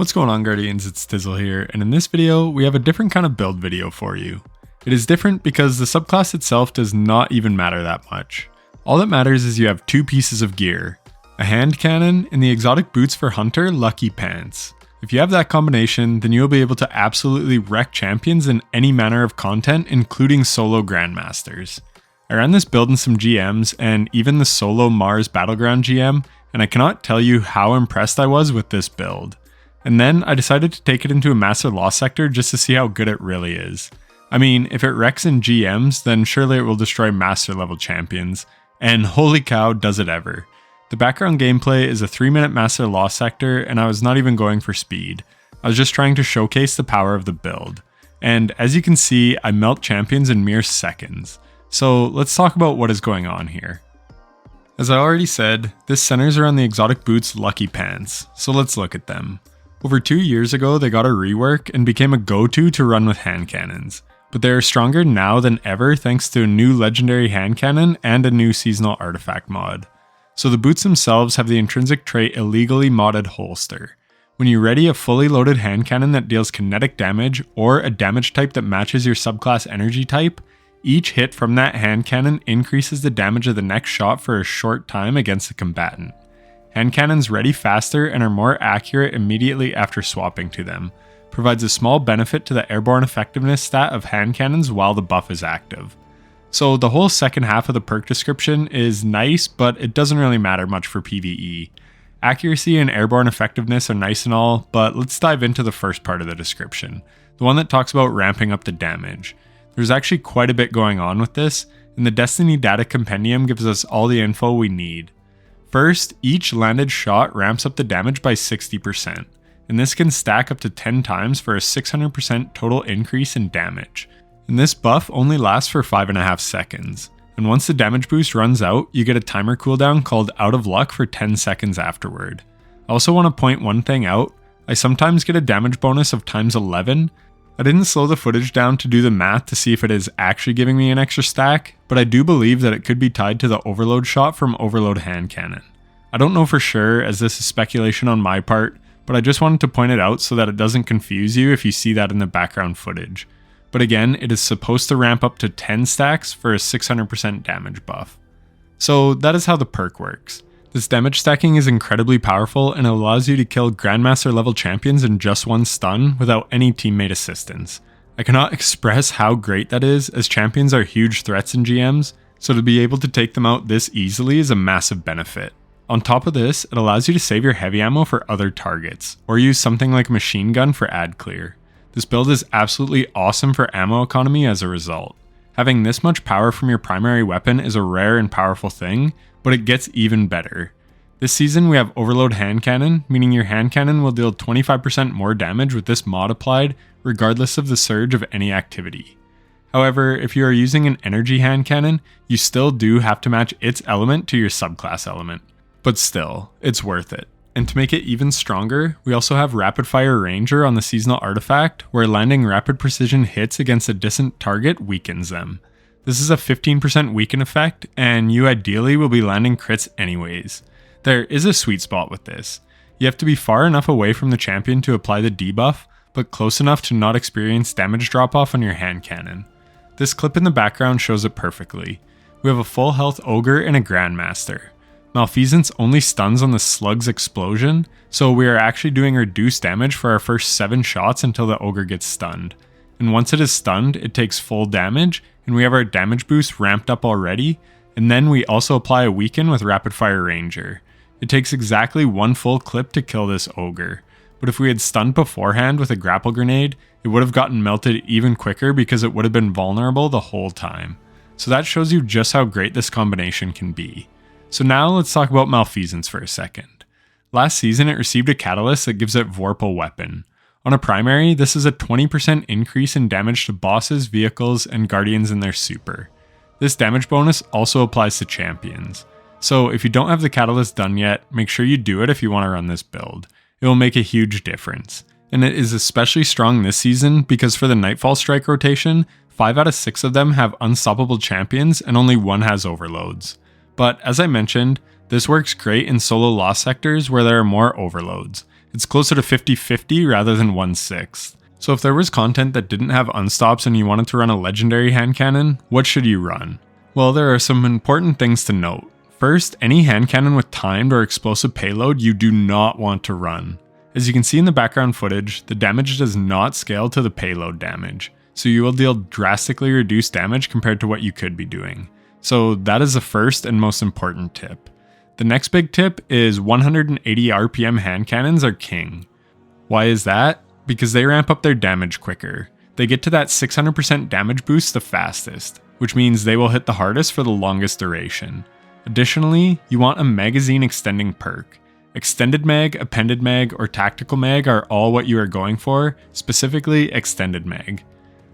What's going on, Guardians? It's Tizzle here, and in this video we have a different kind of build video for you. It is different because the subclass itself does not even matter that much. All that matters is you have two pieces of gear, a hand cannon and the exotic boots for Hunter Lucky Pants. If you have that combination, then you'll be able to absolutely wreck champions in any manner of content, including solo grandmasters. I ran this build in some GMs and even the solo Mars Battleground GM, and I cannot tell you how impressed I was with this build. And then I decided to take it into a Master Loss sector just to see how good it really is. I mean, if it wrecks in GMs, then surely it will destroy Master level champions, and holy cow does it ever. The background gameplay is a 3-minute Master Loss sector, and I was not even going for speed. I was just trying to showcase the power of the build. And as you can see, I melt champions in mere seconds. So let's talk about what is going on here. As I already said, this centers around the exotic boots Lucky Pants, so let's look at them. Over 2 years ago, they got a rework and became a go-to to run with hand cannons, but they are stronger now than ever thanks to a new legendary hand cannon and a new seasonal artifact mod. So the boots themselves have the intrinsic trait illegally modded holster. When you ready a fully loaded hand cannon that deals kinetic damage or a damage type that matches your subclass energy type, each hit from that hand cannon increases the damage of the next shot for a short time against the combatant. Hand cannons ready faster and are more accurate immediately after swapping to them. Provides a small benefit to the airborne effectiveness stat of hand cannons while the buff is active. So the whole second half of the perk description is nice, but it doesn't really matter much for PvE. Accuracy and airborne effectiveness are nice and all, but let's dive into the first part of the description, the one that talks about ramping up the damage. There's actually quite a bit going on with this, and the Destiny Data Compendium gives us all the info we need. First, each landed shot ramps up the damage by 60%, and this can stack up to 10 times for a 600% total increase in damage. And this buff only lasts for 5.5 seconds, and once the damage boost runs out, you get a timer cooldown called Out of Luck for 10 seconds afterward. I also want to point one thing out, I sometimes get a damage bonus of times 11. I didn't slow the footage down to do the math to see if it is actually giving me an extra stack, but I do believe that it could be tied to the overload shot from Overload Hand Cannon. I don't know for sure, as this is speculation on my part, but I just wanted to point it out so that it doesn't confuse you if you see that in the background footage. But again, it is supposed to ramp up to 10 stacks for a 600% damage buff. So that is how the perk works. This damage stacking is incredibly powerful and allows you to kill Grandmaster level champions in just one stun without any teammate assistance. I cannot express how great that is, as champions are huge threats in GMs, so to be able to take them out this easily is a massive benefit. On top of this, it allows you to save your heavy ammo for other targets, or use something like a machine gun for ad clear. This build is absolutely awesome for ammo economy as a result. Having this much power from your primary weapon is a rare and powerful thing, but it gets even better. This season we have Overload Hand Cannon, meaning your hand cannon will deal 25% more damage with this mod applied, regardless of the surge of any activity. However, if you are using an energy hand cannon, you still do have to match its element to your subclass element. But still, it's worth it. And to make it even stronger, we also have Rapid Fire Ranger on the seasonal artifact, where landing rapid precision hits against a distant target weakens them. This is a 15% weaken effect, and you ideally will be landing crits anyways. There is a sweet spot with this. You have to be far enough away from the champion to apply the debuff, but close enough to not experience damage drop off on your hand cannon. This clip in the background shows it perfectly. We have a full health ogre and a grandmaster. Malfeas only stuns on the slug's explosion, so we are actually doing reduced damage for our first 7 shots until the ogre gets stunned. And once it is stunned, it takes full damage, and we have our damage boost ramped up already, and then we also apply a weaken with Rapid Fire Ranger. It takes exactly 1 full clip to kill this ogre, but if we had stunned beforehand with a grapple grenade, it would have gotten melted even quicker because it would have been vulnerable the whole time. So that shows you just how great this combination can be. So now let's talk about Malfeas for a second. Last season it received a catalyst that gives it Vorpal Weapon. On a primary, this is a 20% increase in damage to bosses, vehicles, and guardians in their super. This damage bonus also applies to champions. So if you don't have the catalyst done yet, make sure you do it if you want to run this build. It will make a huge difference. And it is especially strong this season because for the Nightfall Strike rotation, 5 out of 6 of them have unstoppable champions and only 1 has overloads. But as I mentioned, this works great in solo loss sectors where there are more overloads, It's closer to 50-50 rather than 1/6. So if there was content that didn't have unstops and you wanted to run a legendary hand cannon, what should you run? Well, there are some important things to note. First, any hand cannon with timed or explosive payload you do not want to run. As you can see in the background footage, the damage does not scale to the payload damage, so you will deal drastically reduced damage compared to what you could be doing. So that is the first and most important tip. The next big tip is 180 RPM hand cannons are king. Why is that? Because they ramp up their damage quicker. They get to that 600% damage boost the fastest, which means they will hit the hardest for the longest duration. Additionally, you want a magazine extending perk. Extended mag, appended mag, or tactical mag are all what you are going for, specifically extended mag.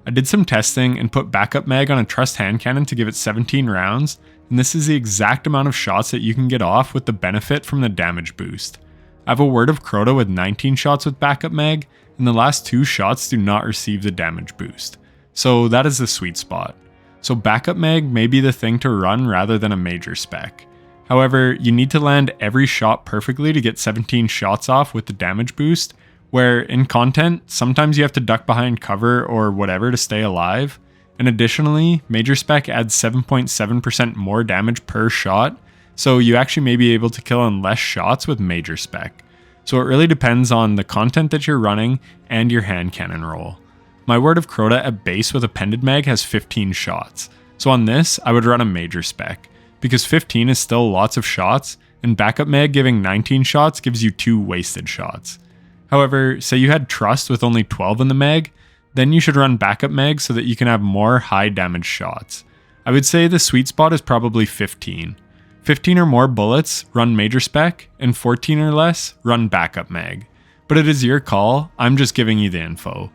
I did some testing and put backup mag on a trust hand cannon to give it 17 rounds, and this is the exact amount of shots that you can get off with the benefit from the damage boost. I have a Word of Crota with 19 shots with backup mag, and the last 2 shots do not receive the damage boost. So that is the sweet spot. So backup mag may be the thing to run rather than a major spec. However, you need to land every shot perfectly to get 17 shots off with the damage boost, where in content, sometimes you have to duck behind cover or whatever to stay alive. And additionally, major spec adds 7.7% more damage per shot, so you actually may be able to kill in less shots with major spec. So it really depends on the content that you're running and your hand cannon roll. My Word of Crota at base with appended mag has 15 shots, so on this I would run a major spec, because 15 is still lots of shots, and backup mag giving 19 shots gives you 2 wasted shots. However, say you had trust with only 12 in the mag, then you should run backup mag so that you can have more high damage shots. I would say the sweet spot is probably 15. 15 or more bullets, run major spec, and 14 or less, run backup mag. But it is your call, I'm just giving you the info.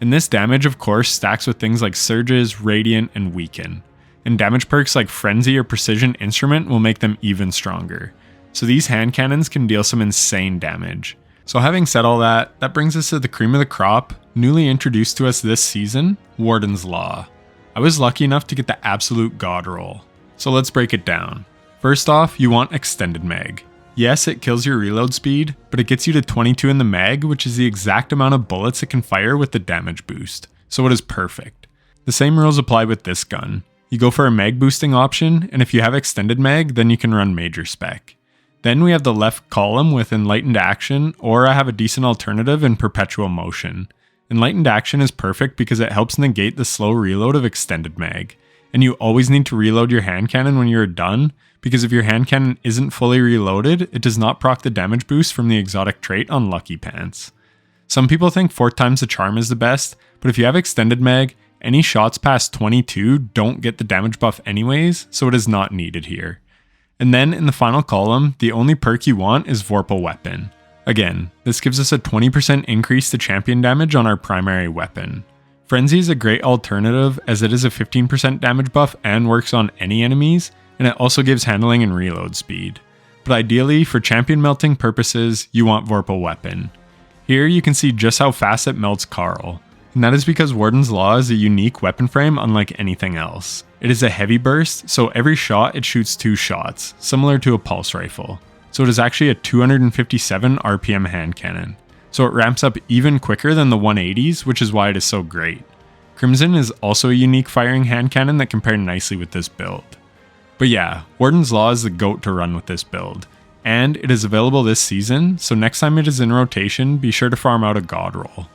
And this damage of course stacks with things like surges, radiant, and weaken. And damage perks like frenzy or precision instrument will make them even stronger. So these hand cannons can deal some insane damage. So having said all that, that brings us to the cream of the crop, newly introduced to us this season, Warden's Law. I was lucky enough to get the absolute god roll. So let's break it down. First off, you want extended mag. Yes, it kills your reload speed, but it gets you to 22 in the mag, which is the exact amount of bullets it can fire with the damage boost. So it is perfect. The same rules apply with this gun. You go for a mag boosting option, and if you have extended mag, then you can run major spec. Then we have the left column with enlightened action, or I have a decent alternative in perpetual motion. Enlightened action is perfect because it helps negate the slow reload of extended mag. And you always need to reload your hand cannon when you're done, because if your hand cannon isn't fully reloaded, it does not proc the damage boost from the exotic trait on Lucky Pants. Some people think 4 times the charm is the best, but if you have extended mag, any shots past 22 don't get the damage buff anyways, so it is not needed here. And then in the final column, the only perk you want is Vorpal Weapon. Again, this gives us a 20% increase to champion damage on our primary weapon. Frenzy is a great alternative as it is a 15% damage buff and works on any enemies, and it also gives handling and reload speed. But ideally, for champion melting purposes, you want Vorpal Weapon. Here you can see just how fast it melts Carl, and that is because Warden's Law is a unique weapon frame unlike anything else. It is a heavy burst, so every shot it shoots 2 shots, similar to a pulse rifle. So it is actually a 257 RPM hand cannon. So it ramps up even quicker than the 180s, which is why it is so great. Crimson is also a unique firing hand cannon that can pair nicely with this build. But yeah, Warden's Law is the GOAT to run with this build, and it is available this season, so next time it is in rotation, be sure to farm out a god roll.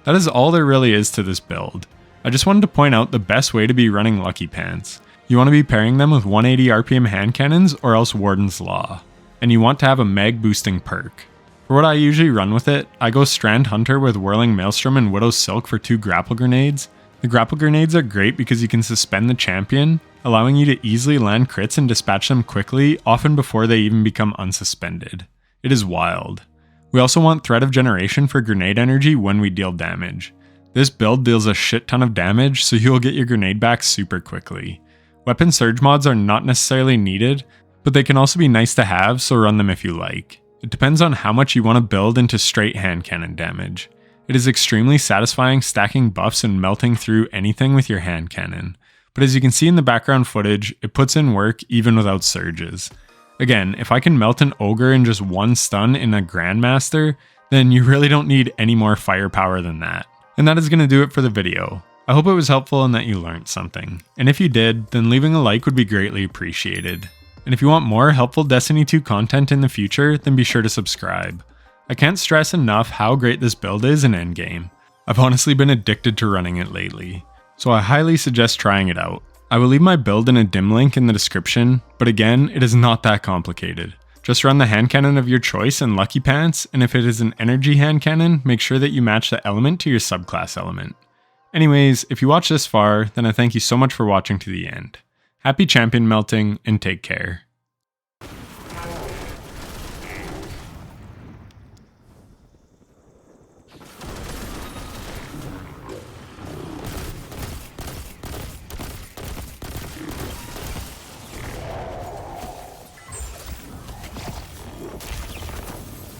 That is all there really is to this build. I just wanted to point out the best way to be running Lucky Pants. You want to be pairing them with 180 RPM hand cannons or else Warden's Law, and you want to have a mag boosting perk. For what I usually run with it, I go Strand Hunter with Whirling Maelstrom and Widow's Silk for 2 grapple grenades. The grapple grenades are great because you can suspend the champion, allowing you to easily land crits and dispatch them quickly, often before they even become unsuspended. It is wild. We also want Thread of Generation for grenade energy when we deal damage. This build deals a shit ton of damage, so you'll get your grenade back super quickly. Weapon surge mods are not necessarily needed, but they can also be nice to have, so run them if you like. It depends on how much you want to build into straight hand cannon damage. It is extremely satisfying stacking buffs and melting through anything with your hand cannon. But as you can see in the background footage, it puts in work even without surges. Again, if I can melt an ogre in just 1 stun in a Grandmaster, then you really don't need any more firepower than that. And that is going to do it for the video. I hope it was helpful and that you learned something. And if you did, then leaving a like would be greatly appreciated. And if you want more helpful Destiny 2 content in the future, then be sure to subscribe. I can't stress enough how great this build is in endgame. I've honestly been addicted to running it lately, so I highly suggest trying it out. I will leave my build in a dim link in the description, but again, it is not that complicated. Just run the hand cannon of your choice and Lucky Pants, and if it is an energy hand cannon, make sure that you match the element to your subclass element. Anyways, if you watched this far, then I thank you so much for watching to the end. Happy champion melting, and take care.